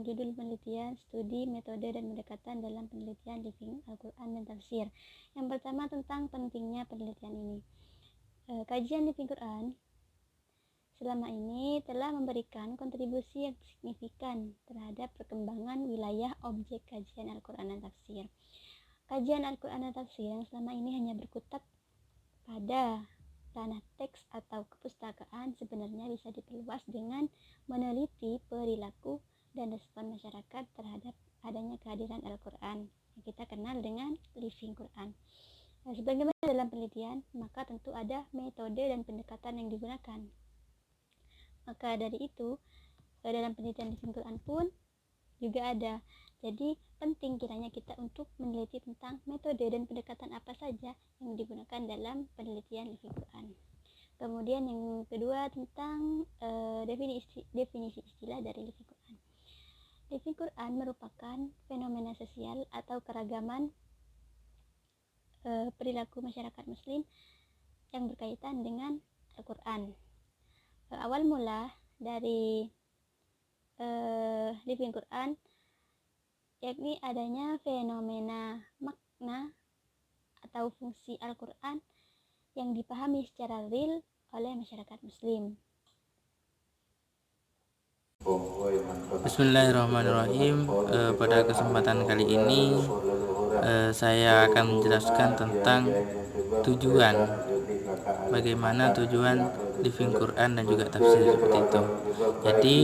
tentang judul penelitian, studi, metode, dan pendekatan dalam penelitian living Al-Quran dan tafsir. Yang pertama tentang pentingnya penelitian ini. Kajian living Quran selama ini telah memberikan kontribusi yang signifikan terhadap perkembangan wilayah objek kajian Al-Quran dan tafsir. Kajian Al-Quran dan tafsir yang selama ini hanya berkutat pada ranah teks atau kepustakaan sebenarnya bisa diperluas dengan meneliti perilaku dan respon masyarakat terhadap adanya kehadiran Al-Quran yang kita kenal dengan living Quran. Sebagaimana dalam penelitian, maka tentu ada metode dan pendekatan yang digunakan. Maka dari itu, dalam penelitian living Quran pun juga ada. Jadi penting kiranya kita untuk meneliti tentang metode dan pendekatan apa saja yang digunakan dalam penelitian living Quran. Kemudian yang kedua tentang definisi istilah dari living Quran. Living Quran merupakan fenomena sosial atau keragaman perilaku masyarakat muslim yang berkaitan dengan Al-Quran. Awal mula dari living Quran yakni adanya fenomena makna atau fungsi Al-Quran yang dipahami secara real oleh masyarakat muslim. Bismillahirrahmanirrahim. Pada kesempatan kali ini saya akan menjelaskan tentang tujuan, bagaimana tujuan living Quran dan juga tafsir seperti itu. Jadi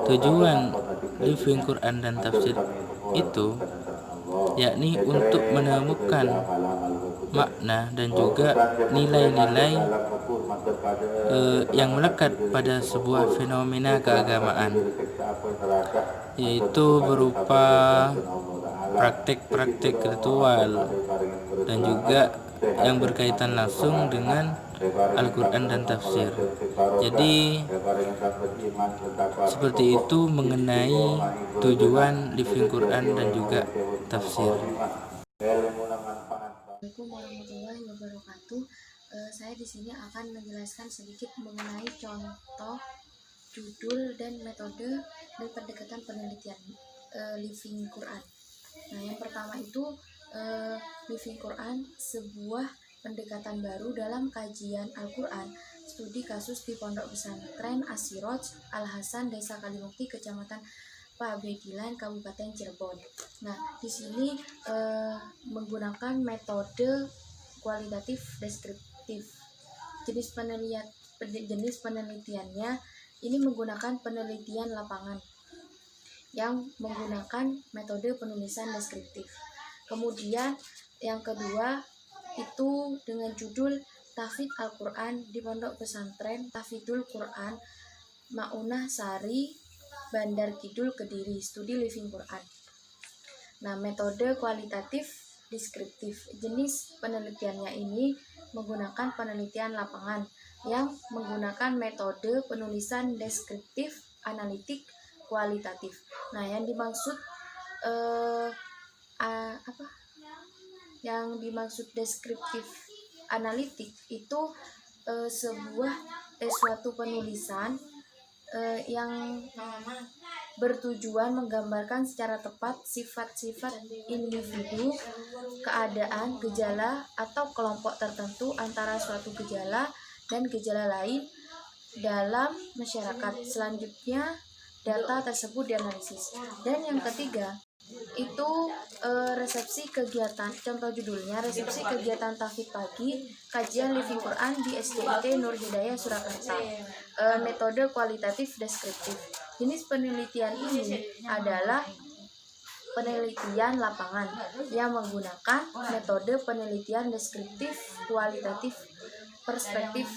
tujuan living Quran dan tafsir itu yakni untuk menemukan makna dan juga nilai-nilai yang melekat pada sebuah fenomena keagamaan, yaitu berupa praktik-praktik ritual dan juga yang berkaitan langsung dengan Al-Quran dan tafsir. Jadi seperti itu mengenai tujuan living Quran dan juga tafsir. Assalamualaikum warahmatullahi wabarakatuh. Saya di sini akan menjelaskan sedikit mengenai contoh, judul, dan metode dan pendekatan penelitian living Quran. Nah, yang pertama itu living Quran, sebuah pendekatan baru dalam kajian Al-Quran, studi kasus di Pondok Pesantren As-Siraj Al-Hasan, Desa Kalimukti, Kecamatan Pabedilan, Kabupaten Cirebon. Nah, di sini menggunakan metode kualitatif deskriptif. Jenis penelitiannya ini menggunakan penelitian lapangan yang menggunakan metode penulisan deskriptif. Kemudian yang kedua itu dengan judul Tahfidz Al-Quran di Pondok Pesantren Tahfidzul Quran Maunah Sari, Bandar Kidul, Kediri, studi living Quran. Nah, metode kualitatif deskriptif, jenis penelitiannya ini menggunakan penelitian lapangan yang menggunakan metode penulisan deskriptif, analitik, kualitatif. Nah, yang dimaksud yang dimaksud deskriptif analitik itu suatu penulisan yang bertujuan menggambarkan secara tepat sifat-sifat individu, keadaan, gejala, atau kelompok tertentu antara suatu gejala dan gejala lain dalam masyarakat. Selanjutnya, data tersebut dianalisis. Dan yang ketiga, itu resepsi kegiatan, contoh judulnya resepsi kegiatan tahfidz pagi kajian living Quran di SDIT Nur Hidayah Surakarta. Metode kualitatif deskriptif, jenis penelitian ini adalah penelitian lapangan yang menggunakan metode penelitian deskriptif kualitatif perspektif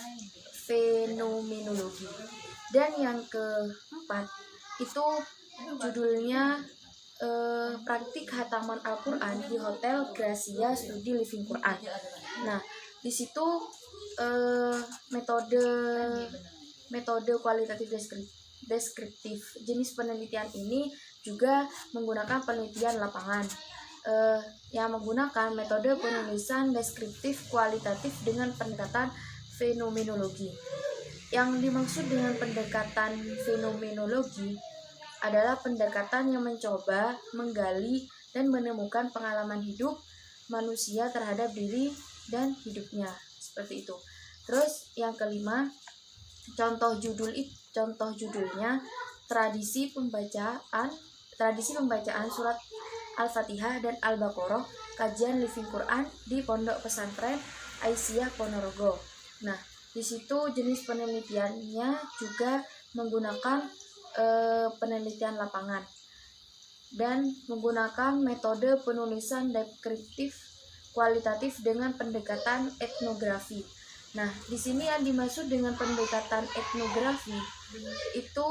fenomenologi. Dan yang keempat itu judulnya praktik hataman Al-Quran di Hotel Gracia Studi Living Quran. Nah, di situ metode kualitatif deskriptif, jenis penelitian ini juga menggunakan penelitian lapangan yang menggunakan metode penulisan deskriptif kualitatif dengan pendekatan fenomenologi. Yang dimaksud dengan pendekatan fenomenologi adalah pendekatan yang mencoba, menggali, dan menemukan pengalaman hidup manusia terhadap diri dan hidupnya. Seperti itu. Terus yang kelima, contoh judulnya tradisi pembacaan surat Al-Fatihah dan Al-Baqarah, kajian Living Quran di Pondok Pesantren Aisyah Ponorogo. Nah, di situ jenis penelitiannya juga menggunakan penelitian lapangan dan menggunakan metode penulisan deskriptif kualitatif dengan pendekatan etnografi. Nah, di sini yang dimaksud dengan pendekatan etnografi itu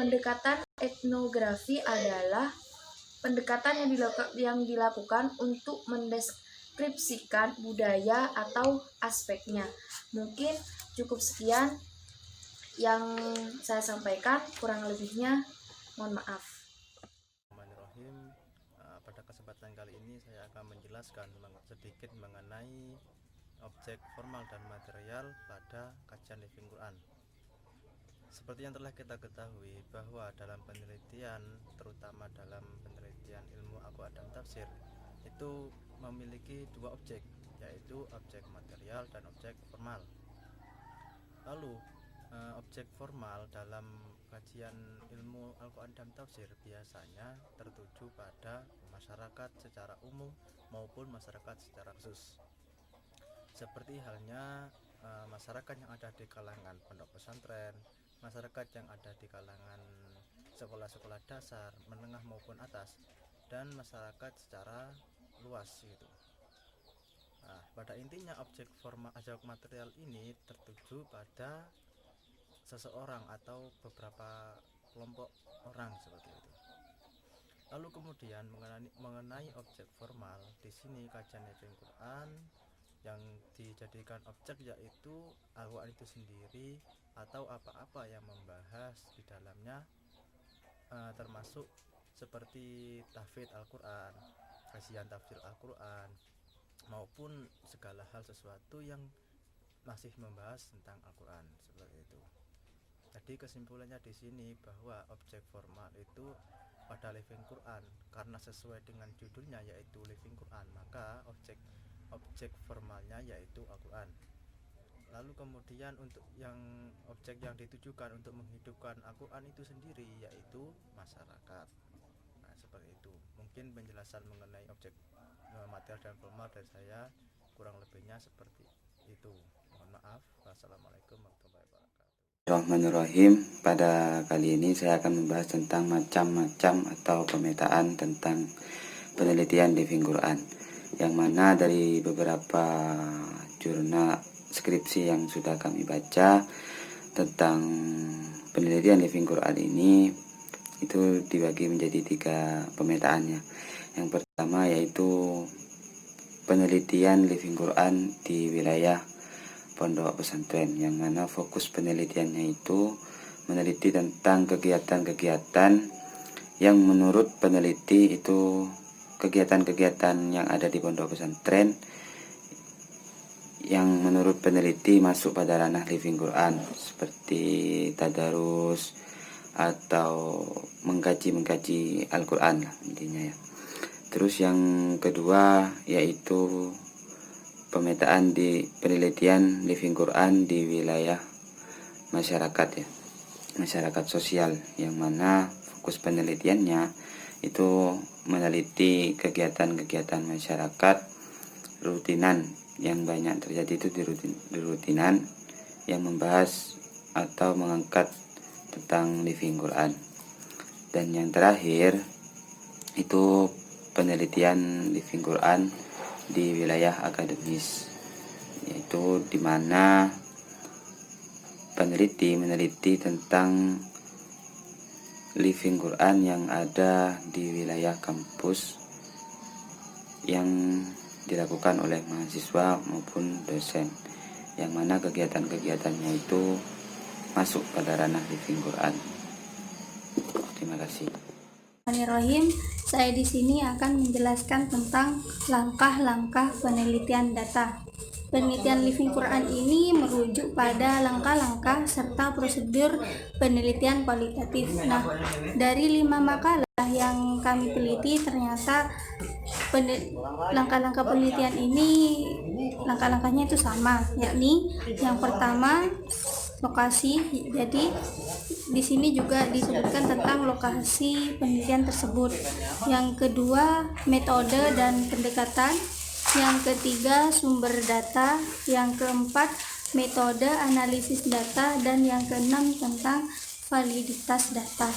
pendekatan etnografi adalah pendekatan yang dilakukan untuk mendeskripsikan budaya atau aspeknya. Mungkin cukup sekian yang saya sampaikan, kurang lebihnya mohon maaf. Bismillahirrahmanirrahim. Pada kesempatan kali ini saya akan menjelaskan sedikit mengenai objek formal dan material pada kajian Living Quran. Seperti yang telah kita ketahui bahwa dalam penelitian, terutama dalam penelitian ilmu Al-Quran dan Tafsir, itu memiliki dua objek, yaitu objek material dan objek formal. Lalu objek formal dalam kajian ilmu Al-Quran dan Tafsir biasanya tertuju pada masyarakat secara umum maupun masyarakat secara khusus. Seperti halnya masyarakat yang ada di kalangan pondok pesantren, masyarakat yang ada di kalangan sekolah-sekolah dasar, menengah maupun atas, dan masyarakat secara luas gitu. Nah, pada intinya objek material ini tertuju pada seseorang atau beberapa kelompok orang seperti itu. Lalu kemudian mengenai objek formal, di sini kajian Living Quran yang dijadikan objek yaitu Al-Quran itu sendiri atau apa-apa yang membahas di dalamnya, termasuk seperti tahfidz Al-Quran, kajian tafsir Al-Quran, maupun segala hal sesuatu yang masih membahas tentang Al-Quran seperti itu. Jadi kesimpulannya di sini bahwa objek formal itu pada Living Quran, karena sesuai dengan judulnya yaitu Living Quran, maka objek formalnya yaitu Al-Quran. Lalu kemudian untuk objek yang ditujukan untuk menghidupkan Al-Quran itu sendiri yaitu masyarakat. Nah, seperti itu. Mungkin penjelasan mengenai objek material dan formal dari saya, kurang lebihnya seperti itu. Mohon maaf. Wassalamualaikum warahmatullahi wabarakatuh. Bismillahirrahmanirrahim. Pada kali ini saya akan membahas tentang macam-macam atau pemetaan tentang penelitian Living Quran, yang mana dari beberapa jurnal skripsi yang sudah kami baca tentang penelitian Living Quran ini, itu dibagi menjadi 3 pemetaannya. Yang pertama yaitu penelitian Living Quran di wilayah pondok pesantren, yang mana fokus penelitiannya itu meneliti tentang kegiatan-kegiatan yang menurut peneliti itu kegiatan-kegiatan yang ada di pondok pesantren yang menurut peneliti masuk pada ranah Living Quran, seperti tadarus atau mengkaji Al-Quran lah intinya ya. Terus yang kedua yaitu pemetaan di penelitian Living Quran di wilayah masyarakat ya, masyarakat sosial, yang mana fokus penelitiannya itu meneliti kegiatan-kegiatan masyarakat rutinan yang banyak terjadi itu di rutinan yang membahas atau mengangkat tentang Living Quran. Dan yang terakhir itu penelitian Living Quran di wilayah akademis, yaitu di mana peneliti meneliti tentang Living Quran yang ada di wilayah kampus yang dilakukan oleh mahasiswa maupun dosen, yang mana kegiatan-kegiatannya itu masuk pada ranah Living Quran. Terima kasih. Bismillahirrahmanirrahim. Saya di sini akan menjelaskan tentang langkah-langkah penelitian data. Penelitian Living Quran ini merujuk pada langkah-langkah serta prosedur penelitian kualitatif. Nah, dari 5 makalah yang kami teliti, ternyata langkah-langkah penelitian ini langkah-langkahnya itu sama, yakni yang pertama lokasi. Jadi di sini juga disebutkan tentang lokasi penelitian tersebut. Yang kedua, metode dan pendekatan. Yang ketiga, sumber data. Yang keempat, metode analisis data. Dan yang keenam, tentang validitas data.